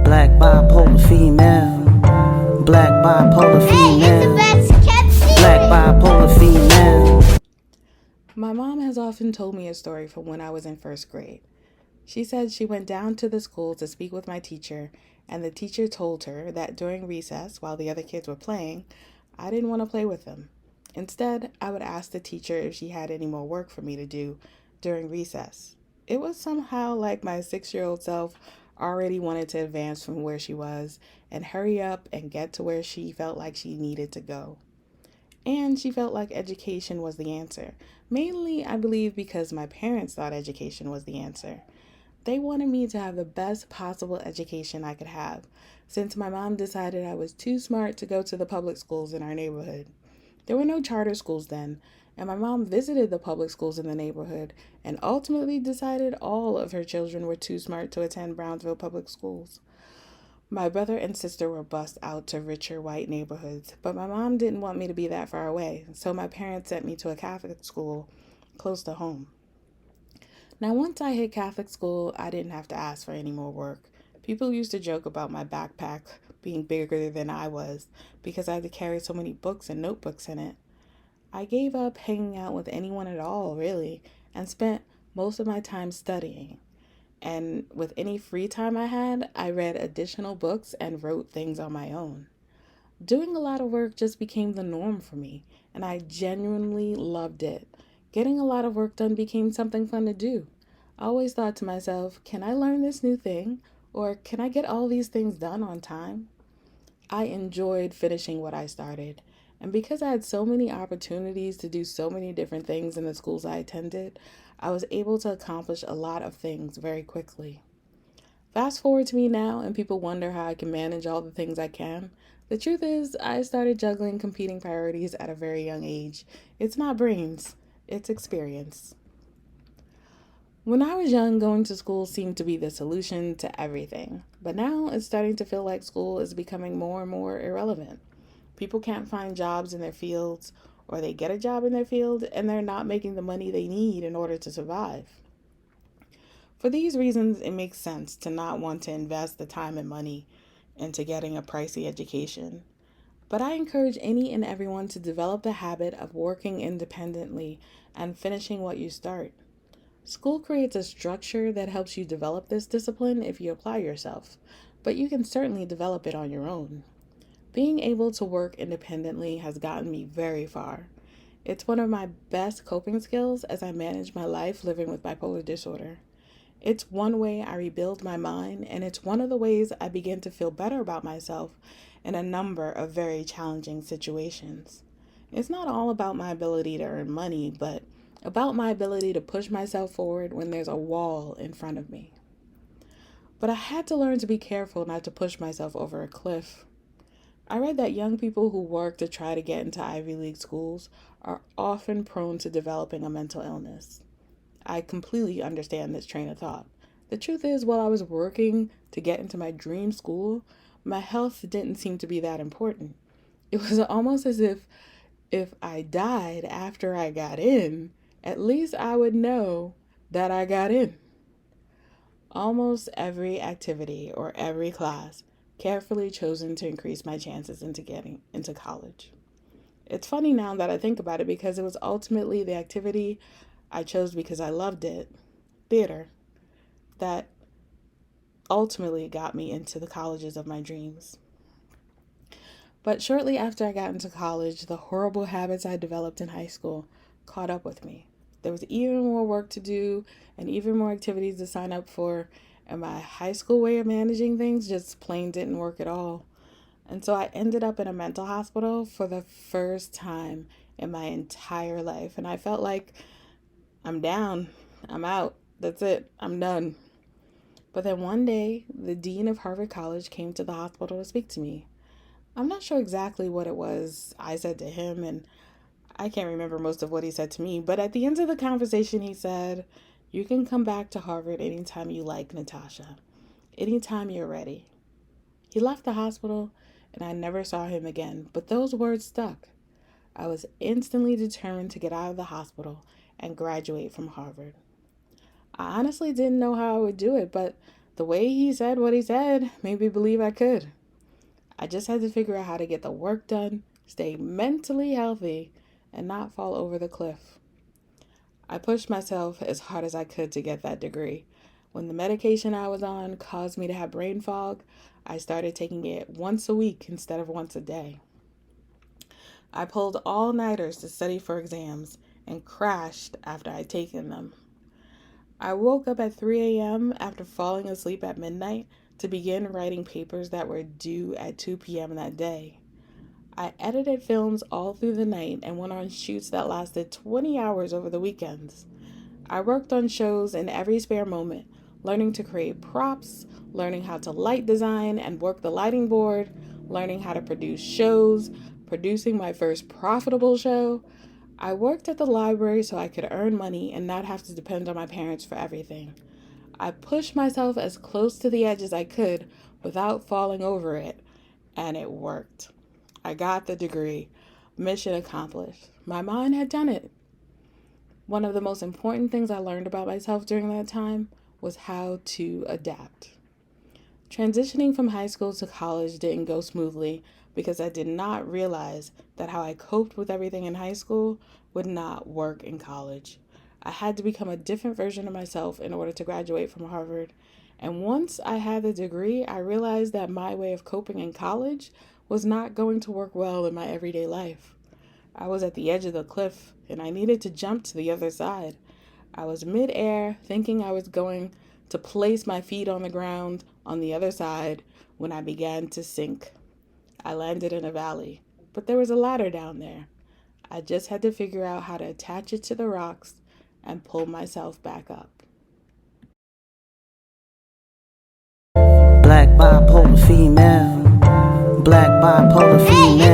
Black bipolar female. Black bipolar female. Black bipolar female. My mom has often told me a story from when I was in first grade. She said she went down to the school to speak with my teacher, and the teacher told her that during recess, while the other kids were playing, I didn't want to play with them. Instead, I would ask the teacher if she had any more work for me to do during recess. It was somehow like my 6-year-old self already wanted to advance from where she was and hurry up and get to where she felt like she needed to go. And she felt like education was the answer. Mainly, I believe, because my parents thought education was the answer. They wanted me to have the best possible education I could have, since my mom decided I was too smart to go to the public schools in our neighborhood. There were no charter schools then, and my mom visited the public schools in the neighborhood and ultimately decided all of her children were too smart to attend Brownsville public schools. My brother and sister were bused out to richer white neighborhoods, but my mom didn't want me to be that far away, so my parents sent me to a Catholic school close to home. Now, once I hit Catholic school, I didn't have to ask for any more work. People used to joke about my backpack being bigger than I was because I had to carry so many books and notebooks in it. I gave up hanging out with anyone at all, really, and spent most of my time studying. And with any free time I had, I read additional books and wrote things on my own. Doing a lot of work just became the norm for me, and I genuinely loved it. Getting a lot of work done became something fun to do. I always thought to myself, can I learn this new thing? Or can I get all these things done on time? I enjoyed finishing what I started. And because I had so many opportunities to do so many different things in the schools I attended, I was able to accomplish a lot of things very quickly. Fast forward to me now, and people wonder how I can manage all the things I can. The truth is, I started juggling competing priorities at a very young age. It's not brains, it's experience. When I was young, going to school seemed to be the solution to everything. But now it's starting to feel like school is becoming more and more irrelevant. People can't find jobs in their fields, or they get a job in their field and they're not making the money they need in order to survive. For these reasons, it makes sense to not want to invest the time and money into getting a pricey education. But I encourage any and everyone to develop the habit of working independently and finishing what you start. School creates a structure that helps you develop this discipline if you apply yourself, but you can certainly develop it on your own. Being able to work independently has gotten me very far. It's one of my best coping skills as I manage my life living with bipolar disorder. It's one way I rebuild my mind, and it's one of the ways I begin to feel better about myself in a number of very challenging situations. It's not all about my ability to earn money, but about my ability to push myself forward when there's a wall in front of me. But I had to learn to be careful not to push myself over a cliff. I read that young people who work to try to get into Ivy League schools are often prone to developing a mental illness. I completely understand this train of thought. The truth is, while I was working to get into my dream school, my health didn't seem to be that important. It was almost as if I died after I got in, at least I would know that I got in. Almost every activity or every class carefully chosen to increase my chances into getting into college. It's funny now that I think about it because it was ultimately the activity I chose because I loved it, theater, that ultimately got me into the colleges of my dreams. But shortly after I got into college, the horrible habits I developed in high school caught up with me. There was even more work to do and even more activities to sign up for, and my high school way of managing things just plain didn't work at all. And so I ended up in a mental hospital for the first time in my entire life. And I felt like I'm down, I'm out, that's it, I'm done. But then one day, the dean of Harvard College came to the hospital to speak to me. I'm not sure exactly what it was I said to him, and I can't remember most of what he said to me, but at the end of the conversation, he said, "You can come back to Harvard anytime you like, Natasha. Anytime you're ready." He left the hospital, and I never saw him again, but those words stuck. I was instantly determined to get out of the hospital and graduate from Harvard. I honestly didn't know how I would do it, but The way he said what he said made me believe I could. I just had to figure out how to get the work done, stay mentally healthy, and not fall over the cliff. I pushed myself as hard as I could to get that degree. When the medication I was on caused me to have brain fog, I started taking it once a week instead of once a day. I pulled all-nighters to study for exams and crashed after I'd taken them. I woke up at 3 a.m. after falling asleep at midnight to begin writing papers that were due at 2 p.m. that day. I edited films all through the night and went on shoots that lasted 20 hours over the weekends. I worked on shows in every spare moment, learning to create props, learning how to light design and work the lighting board, learning how to produce shows, producing my first profitable show. I worked at the library so I could earn money and not have to depend on my parents for everything. I pushed myself as close to the edge as I could without falling over it, and it worked. I got the degree. Mission accomplished. My mind had done it. One of the most important things I learned about myself during that time was how to adapt. Transitioning from high school to college didn't go smoothly because I did not realize that how I coped with everything in high school would not work in college. I had to become a different version of myself in order to graduate from Harvard. And once I had the degree, I realized that my way of coping in college was not going to work well in my everyday life. I was at the edge of the cliff and I needed to jump to the other side. I was mid-air thinking I was going to place my feet on the ground on the other side when I began to sink. I landed in a valley, but there was a ladder down there. I just had to figure out how to attach it to the rocks and pull myself back up. Black bipolar female. Black bipolar female.